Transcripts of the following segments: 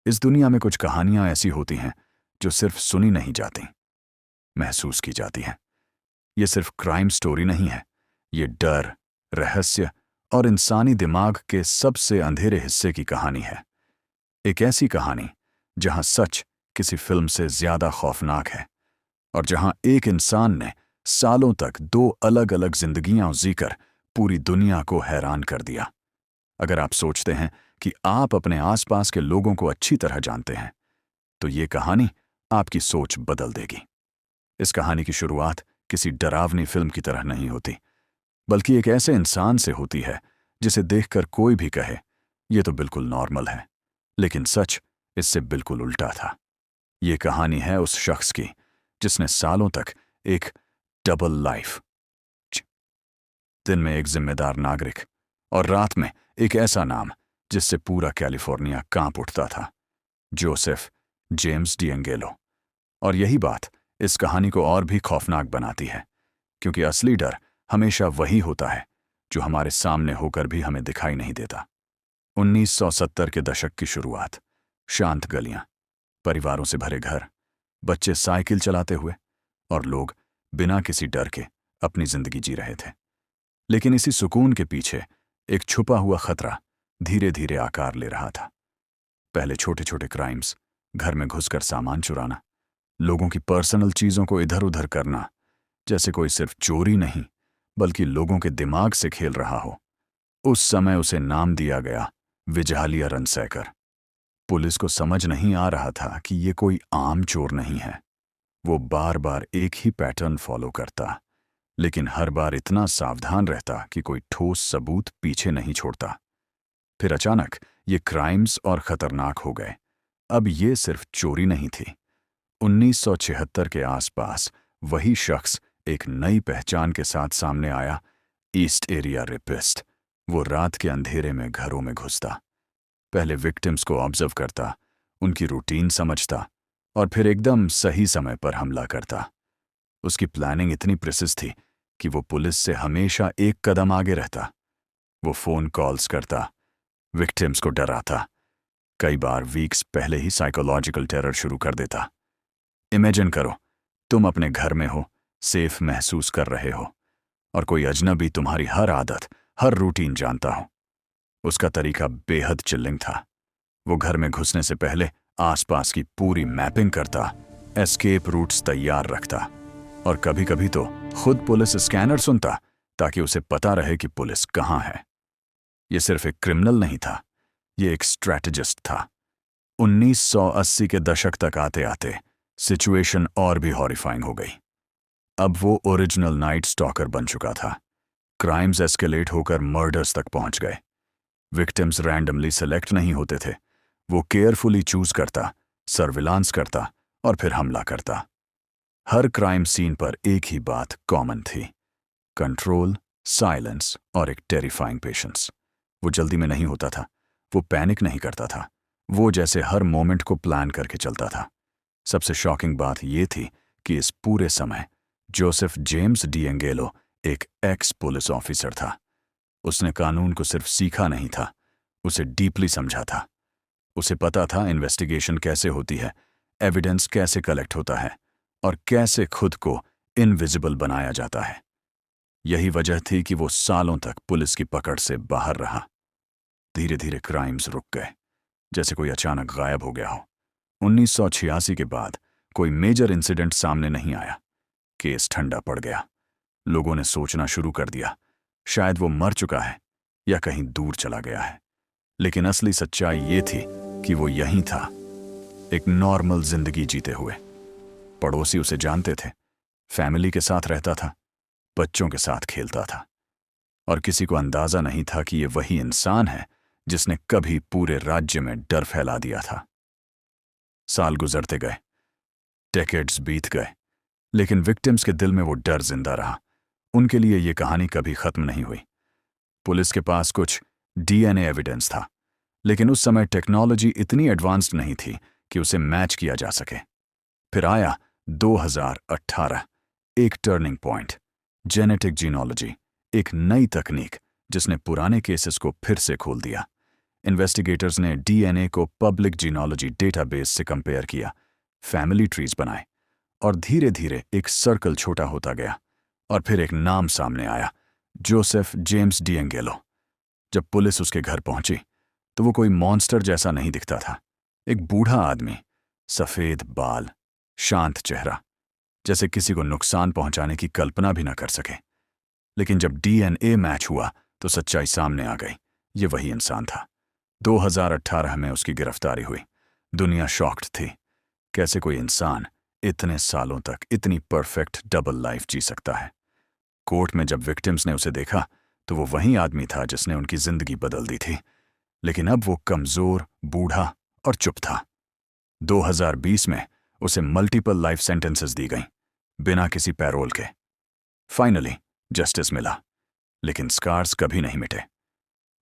इस दुनिया में कुछ कहानियां ऐसी होती हैं जो सिर्फ सुनी नहीं जाती, महसूस की जाती हैं। ये सिर्फ क्राइम स्टोरी नहीं है, ये डर, रहस्य और इंसानी दिमाग के सबसे अंधेरे हिस्से की कहानी है। एक ऐसी कहानी जहां सच किसी फिल्म से ज्यादा खौफनाक है और जहां एक इंसान ने सालों तक दो अलग अलग जिंदगियां जीकर पूरी दुनिया को हैरान कर दिया। अगर आप सोचते हैं कि आप अपने आसपास के लोगों को अच्छी तरह जानते हैं, तो ये कहानी आपकी सोच बदल देगी। इस कहानी की शुरुआत किसी डरावनी फिल्म की तरह नहीं होती, बल्कि एक ऐसे इंसान से होती है जिसे देखकर कोई भी कहे यह तो बिल्कुल नॉर्मल है। लेकिन सच इससे बिल्कुल उल्टा था। ये कहानी है उस शख्स की जिसने सालों तक एक डबल लाइफ, दिन में एक जिम्मेदार नागरिक और रात में एक ऐसा नाम जिससे पूरा कैलिफोर्निया कांप उठता था, जोसेफ जेम्स डिएंगेलो। और यही बात इस कहानी को और भी खौफनाक बनाती है, क्योंकि असली डर हमेशा वही होता है जो हमारे सामने होकर भी हमें दिखाई नहीं देता। 1970 के दशक की शुरुआत, शांत गलियां, परिवारों से भरे घर, बच्चे साइकिल चलाते हुए और लोग बिना किसी डर के अपनी जिंदगी जी रहे थे। लेकिन इसी सुकून के पीछे एक छुपा हुआ खतरा धीरे धीरे आकार ले रहा था। पहले छोटे छोटे क्राइम्स, घर में घुसकर सामान चुराना, लोगों की पर्सनल चीजों को इधर उधर करना, जैसे कोई सिर्फ चोरी नहीं बल्कि लोगों के दिमाग से खेल रहा हो। उस समय उसे नाम दिया गया विजालिया रनसैकर। पुलिस को समझ नहीं आ रहा था कि ये कोई आम चोर नहीं है। वो बार बार एक ही पैटर्न फॉलो करता, लेकिन हर बार इतना सावधान रहता कि कोई ठोस सबूत पीछे नहीं छोड़ता। फिर अचानक ये क्राइम्स और खतरनाक हो गए। अब ये सिर्फ चोरी नहीं थी। 1976 के आसपास वही शख्स एक नई पहचान के साथ सामने आया, ईस्ट एरिया रेपिस्ट। वो रात के अंधेरे में घरों में घुसता, पहले विक्टिम्स को ऑब्जर्व करता, उनकी रूटीन समझता और फिर एकदम सही समय पर हमला करता। उसकी प्लानिंग इतनी प्रिसिस थी कि वो पुलिस से हमेशा एक कदम आगे रहता। वो फोन कॉल्स करता, विक्टिम्स को डराता, कई बार वीक्स पहले ही साइकोलॉजिकल टेरर शुरू कर देता। इमेजिन करो, तुम अपने घर में हो, सेफ महसूस कर रहे हो और कोई अजनबी तुम्हारी हर आदत, हर रूटीन जानता हो। उसका तरीका बेहद चिल्लिंग था। वो घर में घुसने से पहले आसपास की पूरी मैपिंग करता, एस्केप रूट्स तैयार रखता और कभी कभी तो खुद पुलिस स्कैनर सुनता ताकि उसे पता रहे कि पुलिस कहाँ है। ये सिर्फ एक क्रिमिनल नहीं था, ये एक स्ट्रैटेजिस्ट था। 1980 के दशक तक आते आते सिचुएशन और भी हॉरिफाइंग हो गई। अब वो ओरिजिनल नाइट स्टॉकर बन चुका था। क्राइम्स एस्केलेट होकर मर्डर्स तक पहुंच गए। विक्टिम्स रैंडमली सेलेक्ट नहीं होते थे, वो केयरफुली चूज करता, सर्विलांस करता और फिर हमला करता। हर क्राइम सीन पर एक ही बात कॉमन थी, कंट्रोल, साइलेंस और एक टेरिफाइंग पेशेंस। वो जल्दी में नहीं होता था, वो पैनिक नहीं करता था, वो जैसे हर मोमेंट को प्लान करके चलता था। सबसे शॉकिंग बात ये थी कि इस पूरे समय जोसेफ जेम्स डिएंगेलो एक एक्स पुलिस ऑफिसर था। उसने कानून को सिर्फ सीखा नहीं था, उसे डीपली समझा था। उसे पता था इन्वेस्टिगेशन कैसे होती है, एविडेंस कैसे कलेक्ट होता है और कैसे खुद को इनविजिबल बनाया जाता है। यही वजह थी कि वो सालों तक पुलिस की पकड़ से बाहर रहा। धीरे धीरे क्राइम्स रुक गए, जैसे कोई अचानक गायब हो गया हो। 1986 के बाद कोई मेजर इंसिडेंट सामने नहीं आया। केस ठंडा पड़ गया। लोगों ने सोचना शुरू कर दिया, शायद वो मर चुका है या कहीं दूर चला गया है। लेकिन असली सच्चाई ये थी कि वो यहीं था, एक नॉर्मल जिंदगी जीते हुए। पड़ोसी उसे जानते थे, फैमिली के साथ रहता था, बच्चों के साथ खेलता था और किसी को अंदाजा नहीं था कि ये वही इंसान है जिसने कभी पूरे राज्य में डर फैला दिया था। साल गुजरते गए, डेकेड्स बीत गए, लेकिन विक्टिम्स के दिल में वो डर जिंदा रहा। उनके लिए ये कहानी कभी खत्म नहीं हुई। पुलिस के पास कुछ डीएनए एविडेंस था, लेकिन उस समय टेक्नोलॉजी इतनी एडवांस्ड नहीं थी कि उसे मैच किया जा सके। फिर आया 2018, एक टर्निंग पॉइंट, जेनेटिक जीनोलॉजी, एक नई तकनीक जिसने पुराने केसेस को फिर से खोल दिया। इन्वेस्टिगेटर्स ने डीएनए को पब्लिक जीनोलॉजी डेटाबेस से कंपेयर किया, फैमिली ट्रीज बनाए और धीरे धीरे एक सर्कल छोटा होता गया और फिर एक नाम सामने आया, जोसेफ जेम्स डिएंगेलो। जब पुलिस उसके घर पहुंची तो वो कोई मॉन्स्टर जैसा नहीं दिखता था। एक बूढ़ा आदमी, सफेद बाल, शांत चेहरा, जैसे किसी को नुकसान पहुंचाने की कल्पना भी न कर सके। लेकिन जब डीएनए मैच हुआ तो सच्चाई सामने आ गई, ये वही इंसान था। 2018 में उसकी गिरफ्तारी हुई। दुनिया शॉक्ड थी। कैसे कोई इंसान इतने सालों तक इतनी परफेक्ट डबल लाइफ जी सकता है। कोर्ट में जब विक्टिम्स ने उसे देखा तो वो वही आदमी था जिसने उनकी जिंदगी बदल दी थी, लेकिन अब वो कमजोर, बूढ़ा और चुप था। 2020 में उसे मल्टीपल लाइफ सेंटेंसेस दी गईं, बिना किसी पैरोल के। फाइनली जस्टिस मिला, लेकिन स्कार्स कभी नहीं मिटे।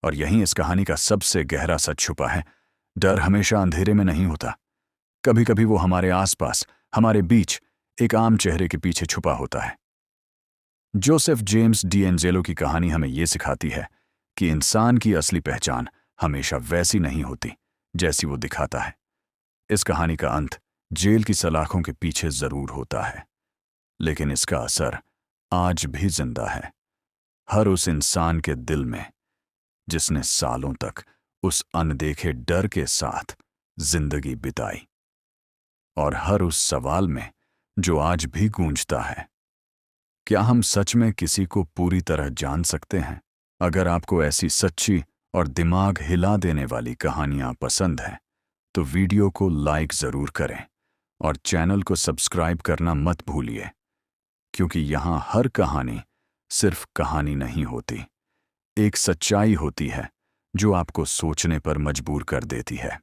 और यहीं इस कहानी का सबसे गहरा सच छुपा है। डर हमेशा अंधेरे में नहीं होता। कभी कभी वो हमारे आसपास, हमारे बीच, एक आम चेहरे के पीछे छुपा होता है। जोसेफ जेम्स डिएंजेलो की कहानी हमें ये सिखाती है कि इंसान की असली पहचान हमेशा वैसी नहीं होती जैसी वो दिखाता है। इस कहानी का अंत जेल की सलाखों के पीछे जरूर होता है, लेकिन इसका असर आज भी जिंदा है, हर उस इंसान के दिल में जिसने सालों तक उस अनदेखे डर के साथ जिंदगी बिताई, और हर उस सवाल में जो आज भी गूंजता है, क्या हम सच में किसी को पूरी तरह जान सकते हैं? अगर आपको ऐसी सच्ची और दिमाग हिला देने वाली कहानियां पसंद हैं तो वीडियो को लाइक जरूर करें और चैनल को सब्सक्राइब करना मत भूलिए, क्योंकि यहां हर कहानी सिर्फ कहानी नहीं होती, एक सच्चाई होती है जो आपको सोचने पर मजबूर कर देती है।